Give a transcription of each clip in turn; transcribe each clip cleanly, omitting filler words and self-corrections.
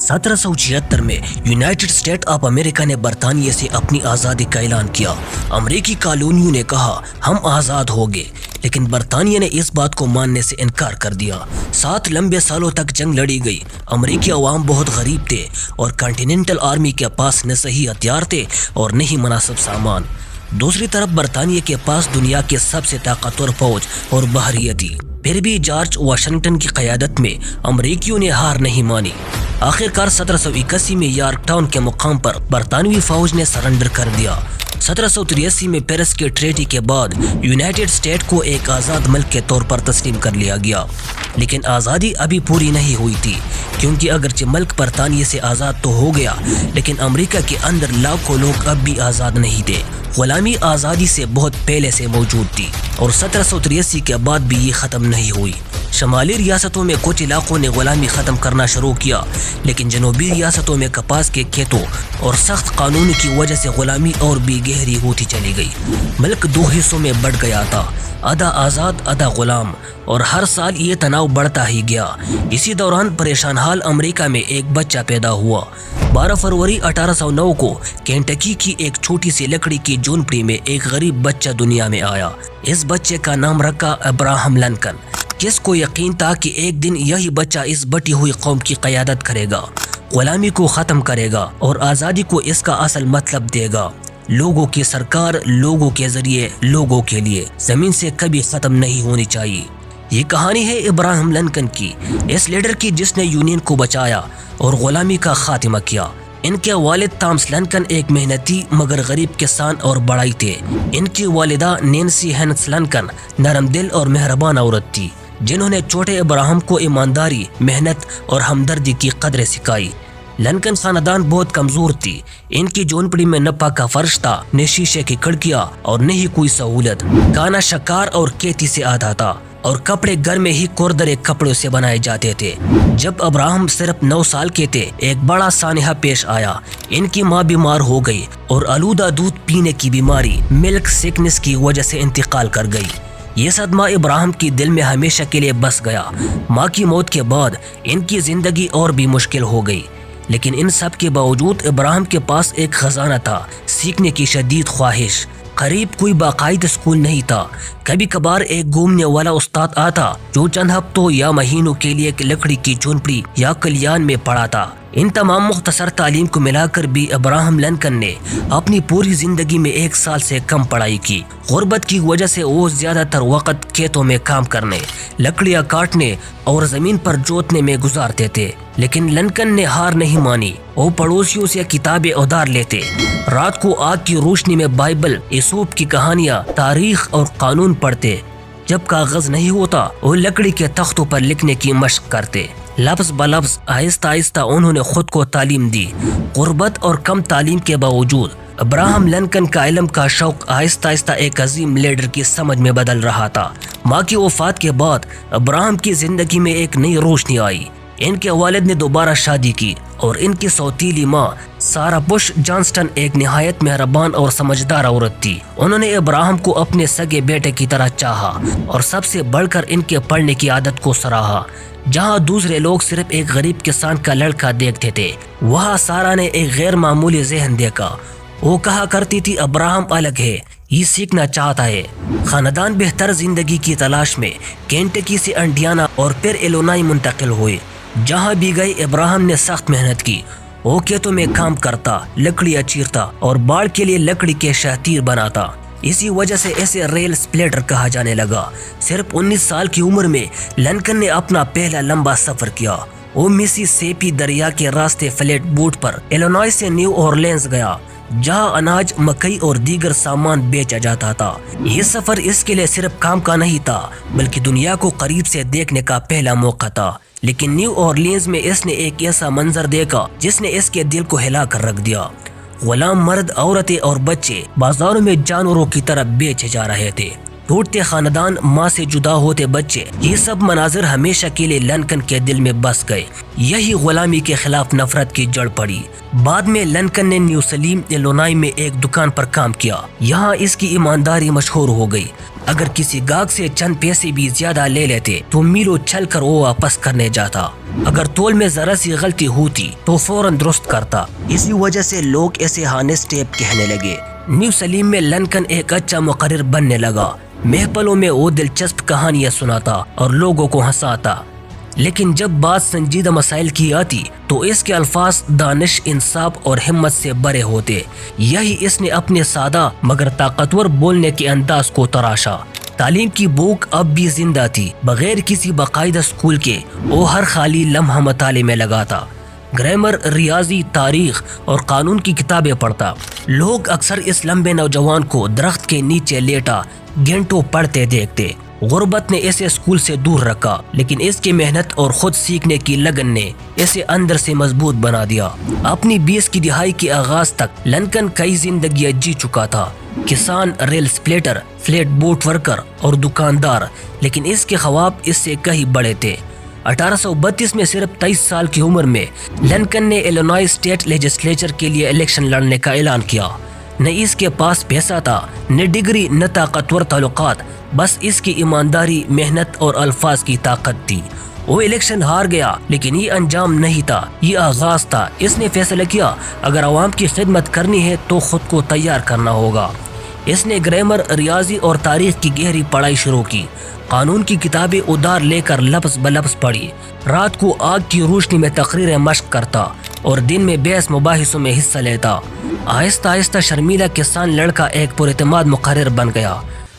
1776 میں United state of America نے برطانیہ سے اپنی آزادی کا اعلان کیا۔ امریکی کالونیوں نے کہا ہم آزاد ہو گئے، لیکن برطانیہ نے اس بات کو ماننے سے انکار کر دیا۔ 7 لمبے سالوں تک جنگ لڑی گئی۔ امریکی عوام بہت غریب تھے اور کنٹیننٹل آرمی کے پاس نہ صحیح ہتھیار تھے اور نہ ہی مناسب سامان۔ دوسری طرف برطانیہ کے پاس دنیا کے سب سے طاقتور فوج اور بحریہ تھی۔ پھر بھی جارج واشنگٹن کی قیادت میں امریکیوں نے ہار نہیں مانی۔ آخرکار 1781 میں یارک ٹاؤن کے مقام پر برطانوی فوج نے سرنڈر کر دیا۔ 1783 میں پیرس کے ٹریٹی کے بعد یونائٹڈ اسٹیٹ کو ایک آزاد ملک کے طور پر تسلیم کر لیا گیا، لیکن آزادی ابھی پوری نہیں ہوئی تھی، کیونکہ اگرچہ ملک برطانیہ سے آزاد تو ہو گیا، لیکن امریکہ کے اندر لاکھوں لوگ اب بھی آزاد نہیں تھے۔ غلامی آزادی سے بہت پہلے سے موجود تھی اور 1783 کے بعد بھی یہ ختم نہیں ہوئی۔ شمالی ریاستوں میں کچھ علاقوں نے غلامی ختم کرنا شروع کیا، لیکن جنوبی ریاستوں میں کپاس کے کھیتوں اور سخت قانون کی وجہ سے غلامی اور بھی گہری ہوتی چلی گئی۔ ملک 2 حصوں میں بٹ گیا تھا، آدھا آزاد آدھا غلام، اور ہر سال یہ تناؤ بڑھتا ہی گیا۔ اسی دوران پریشان حال امریکہ میں ایک بچہ پیدا ہوا۔ 12 فروری 1809 کو کینٹکی کی ایک چھوٹی سی لکڑی کی جھونپڑی میں ایک غریب بچہ دنیا میں آیا۔ اس بچے کا نام رکھا ابراہم لنکن۔ کس کو یقین تھا کہ ایک دن یہی بچہ اس بٹی ہوئی قوم کی قیادت کرے گا، غلامی کو ختم کرے گا اور آزادی کو اس کا اصل مطلب دے گا۔ لوگوں کی سرکار، لوگوں کے ذریعے، لوگوں کے لیے، زمین سے کبھی ختم نہیں ہونی چاہیے۔ یہ کہانی ہے ابراہم لنکن کی، اس لیڈر کی جس نے یونین کو بچایا اور غلامی کا خاتمہ کیا۔ ان کے والد تامس لنکن ایک محنتی مگر غریب کسان اور بڑائی تھے۔ ان کی والدہ نینسی ہینکس لنکن نرم دل اور مہربان عورت تھی، جنہوں نے چھوٹے ابراہم کو ایمانداری، محنت اور ہمدردی کی قدریں سکھائی۔ لنکن خاندان بہت کمزور تھی۔ ان کی جھونپڑی میں نہ پکا فرش تھا، نہ شیشے کی کھڑکیاں اور نہ ہی کوئی سہولت۔ کھانا شکار اور کھیتی سے آتا تھا اور کپڑے گھر میں ہی کوردرے کپڑوں سے بنائے جاتے تھے۔ جب ابراہم صرف 9 سال کے تھے، ایک بڑا سانحہ پیش آیا۔ ان کی ماں بیمار ہو گئی اور آلودہ دودھ پینے کی بیماری ملک سکنس کی وجہ سے انتقال کر گئی۔ یہ صدمہ ابراہم کی دل میں ہمیشہ کے لیے بس گیا۔ ماں کی موت کے بعد ان کی زندگی اور بھی مشکل ہو گئی، لیکن ان سب کے باوجود ابراہم کے پاس ایک خزانہ تھا، سیکھنے کی شدید خواہش۔ قریب کوئی باقاعدہ اسکول نہیں تھا۔ کبھی کبھار ایک گھومنے والا استاد آتا جو چند ہفتوں یا مہینوں کے لیے ایک لکڑی کی جھونپڑی یا کلیان میں پڑھاتا۔ ان تمام مختصر تعلیم کو ملا کر بھی ابراہم لنکن نے اپنی پوری زندگی میں 1 سال سے کم پڑھائی کی۔ غربت کی وجہ سے وہ زیادہ تر وقت کھیتوں میں کام کرنے، لکڑیاں کاٹنے اور زمین پر جوتنے میں گزارتے تھے، لیکن لنکن نے ہار نہیں مانی۔ وہ پڑوسیوں سے کتابیں ادھار لیتے، رات کو آگ کی روشنی میں بائبل، ایسوپ کی کہانیاں، تاریخ اور قانون پڑھتے۔ جب کاغذ نہیں ہوتا، وہ لکڑی کے تختوں پر لکھنے کی مشق کرتے۔ لفظ بلفظ آہستہ آہستہ انہوں نے خود کو تعلیم دی۔ غربت اور کم تعلیم کے باوجود ابراہم لنکن کا علم کا شوق آہستہ آہستہ ایک عظیم لیڈر کی سمجھ میں بدل رہا تھا۔ ماں کی وفات کے بعد ابراہم کی زندگی میں ایک نئی روشنی آئی۔ ان کے والد نے دوبارہ شادی کی اور ان کی سوتیلی ماں سارا بش جانسٹن ایک نہایت مہربان اور سمجھدار عورت تھی۔ انہوں نے ابراہم کو اپنے سگے بیٹے کی طرح چاہا اور سب سے بڑھ کر ان کے پڑھنے کی عادت کو سراہا۔ جہاں دوسرے لوگ صرف ایک غریب کسان کا لڑکا دیکھتے تھے، وہاں سارا نے ایک غیر معمولی ذہن دیکھا۔ وہ کہا کرتی تھی ابراہم الگ ہے، یہ سیکھنا چاہتا ہے۔ خاندان بہتر زندگی کی تلاش میں کینٹکی سے انڈیانا اور پھر ایلونائی منتقل ہوئے۔ جہاں بھی گئے ابراہم نے سخت محنت کی۔ وہ کھیتوں میں کام کرتا، لکڑیاں چیرتا اور باڑ کے لیے لکڑی کے شہتیر بناتا۔ اسی وجہ سے اسے ریل سپلیٹر کہا جانے لگا۔ صرف 19 سال کی عمر میں لنکن نے اپنا پہلا لمبا سفر کیا۔ وہ میسی سیپی دریا کے راستے فلیٹ بوٹ پر ایلونائی سے نیو اورلینز گیا، جہاں اناج، مکئی اور دیگر سامان بیچا جاتا تھا۔ یہ سفر اس کے لیے صرف کام کا نہیں تھا، بلکہ دنیا کو قریب سے دیکھنے کا پہلا موقع تھا۔ لیکن نیو اورلینز میں اس نے ایک ایسا منظر دیکھا جس نے اس کے دل کو ہلا کر رکھ دیا۔ غلام مرد، عورتیں اور بچے بازاروں میں جانوروں کی طرح بیچے جا رہے تھے۔ ٹوٹتے خاندان، ماں سے جدا ہوتے بچے، یہ سب مناظر ہمیشہ کے لیے لنکن کے دل میں بس گئے۔ یہی غلامی کے خلاف نفرت کی جڑ پڑی۔ بعد میں لنکن نے نیو سلیم ایلونائی میں ایک دکان پر کام کیا. یہاں اس کی ایمانداری مشہور ہو گئی. اگر کسی گاہک سے چند پیسے بھی زیادہ لے لیتے تو میلوں چل کر وہ واپس کرنے جاتا. اگر تول میں ذرا سی غلطی ہوتی تو فوراً درست کرتا. اسی وجہ سے لوگ اسے ہانس ٹیپ کہنے لگے. نیو سلیم میں لنکن ایک اچھا مقرر بننے لگا. محفلوں میں وہ دلچسپ کہانیاں سناتا اور لوگوں کو ہنساتا. لیکن جب بات سنجیدہ مسائل کی آتی تو اس کے الفاظ دانش، انصاف اور ہمت سے بھرے ہوتے. یہی اس نے اپنے سادہ مگر طاقتور بولنے کے انداز کو تراشا. تعلیم کی بھوک اب بھی زندہ تھی. بغیر کسی باقاعدہ اسکول کے وہ ہر خالی لمحہ مطالعے میں لگاتا. گرامر، ریاضی، تاریخ اور قانون کی کتابیں پڑھتا. لوگ اکثر اس لمبے نوجوان کو درخت کے نیچے لیٹا گھنٹوں پڑھتے دیکھتے. غربت نے اسے اسکول سے دور رکھا، لیکن اس کی محنت اور خود سیکھنے کی لگن نے اسے اندر سے مضبوط بنا دیا. اپنی 20 کی دہائی کے آغاز تک لنکن کئی زندگیاں جی چکا تھا. کسان، rail splitter, flat boat worker اور دکاندار، لیکن اس کے خواب اس سے کہیں بڑے تھے. 1832 میں صرف 23 سال کی عمر میں لنکن نے ایلینوائے اسٹیٹ لیجسلیچر کے لیے الیکشن لڑنے کا اعلان کیا. نہ اس کے پاس پیسہ تھا، نہ ڈگری، نہ طاقتور تعلقات، بس اس کی ایمانداری، محنت اور الفاظ کی طاقت تھی. وہ الیکشن ہار گیا، لیکن یہ انجام نہیں تھا، یہ آغاز تھا. اس نے فیصلہ کیا اگر عوام کی خدمت کرنی ہے تو خود کو تیار کرنا ہوگا. اس نے گرامر، ریاضی اور تاریخ کی گہری پڑھائی شروع کی. قانون کی کتابیں ادھار لے کر لفظ بلفظ پڑھی. رات کو آگ کی روشنی میں تقریریں مشق کرتا اور دن میں بحث مباحثوں میں حصہ لیتا. آہستہ آہستہ شرمیلا کسان لڑکا ایک پر اعتماد مقرر بن گیا.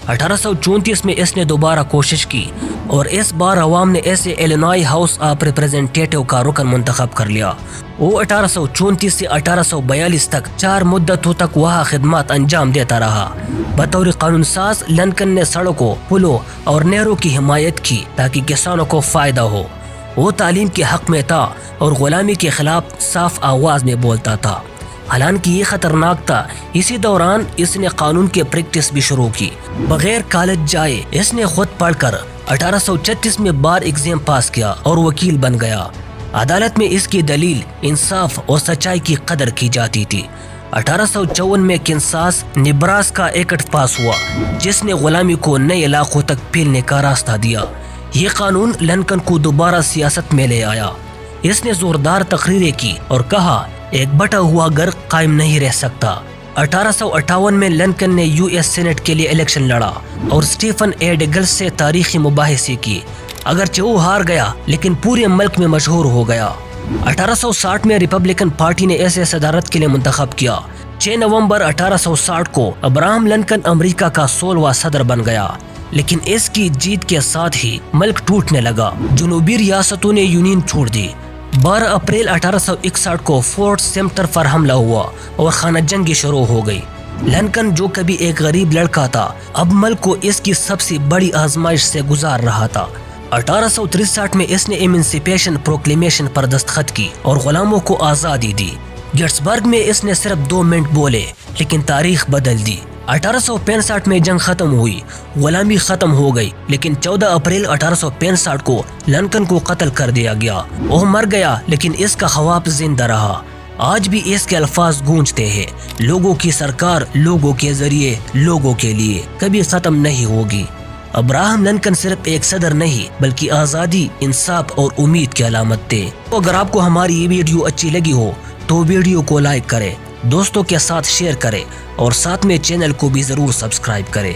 1834 میں اس نے دوبارہ کوشش کی اور اس بار عوام نے اسے ایلینوائے ہاؤس آف ریپریزنٹیٹیو کا رکن منتخب کر لیا. وہ 1834 سے 1842 تک 4 مدتوں تک وہاں خدمات انجام دیتا رہا. بطور قانون ساز لنکن نے سڑکوں، پلوں اور نہروں کی حمایت کی تاکہ کسانوں کو فائدہ ہو. وہ تعلیم کے حق میں تھا اور غلامی کے خلاف صاف آواز میں بولتا تھا. حالانکہ یہ خطرناک تھا. اسی دوران اس نے قانون کی پریکٹس بھی شروع کی. بغیر کالج جائے اس نے خود پڑھ کر 1836 میں بار ایگزام پاس کیا اور وکیل بن گیا. عدالت میں اس کی دلیل، انصاف اور سچائی کی قدر کی جاتی تھی. 1854 میں کنساس، نیبراسکا ایکٹ پاس ہوا جس نے غلامی کو نئے علاقوں تک پھیلنے کا راستہ دیا. یہ قانون لنکن کو دوبارہ سیاست میں لے آیا. اس نے زوردار تقریریں کی اور کہا ایک بٹا ہوا گھر قائم نہیں رہ سکتا. 1858 میں لنکن نے یو ایس سینٹ کے لیے الیکشن لڑا اور اسٹیفن اے ڈگلس سے تاریخی مباحثے کی. اگرچہ وہ ہار گیا لیکن پورے ملک میں مشہور ہو گیا. 1860 میں ریپبلکن پارٹی نے اسے صدارت کے لیے منتخب کیا. 6 نومبر 1860 کو ابراہم لنکن امریکہ کا 16واں صدر بن گیا. لیکن اس کی جیت کے ساتھ ہی ملک ٹوٹنے لگا. جنوبی ریاستوں نے یونین چھوڑ دی. 12 اپریل 1861 کو فورٹ سمٹر پر حملہ ہوا اور خانہ جنگی شروع ہو گئی. لنکن جو کبھی ایک غریب لڑکا تھا اب ملک کو اس کی سب سے بڑی آزمائش سے گزار رہا تھا. 1863 میں اس نے ایمنسپیشن پروکلیمیشن پر دستخط کی اور غلاموں کو آزادی دی. گیٹسبرگ میں اس نے صرف 2 منٹ بولے لیکن تاریخ بدل دی. 1865 میں جنگ ختم ہوئی، غلامی ختم ہو گئی، لیکن 14 اپریل 1865 کو لنکن کو قتل کر دیا گیا. وہ مر گیا لیکن اس کا خواب زندہ رہا. آج بھی اس کے الفاظ گونجتے ہیں، لوگوں کی سرکار، لوگوں کے ذریعے، لوگوں کے لیے، کبھی ختم نہیں ہوگی. ابراہم لنکن صرف ایک صدر نہیں بلکہ آزادی، انصاف اور امید کی علامت تھے. تو اگر آپ کو ہماری یہ ویڈیو اچھی لگی ہو تو ویڈیو کو لائک کریں، دوستوں کے ساتھ شیئر کریں اور ساتھ میں چینل کو بھی ضرور سبسکرائب کریں.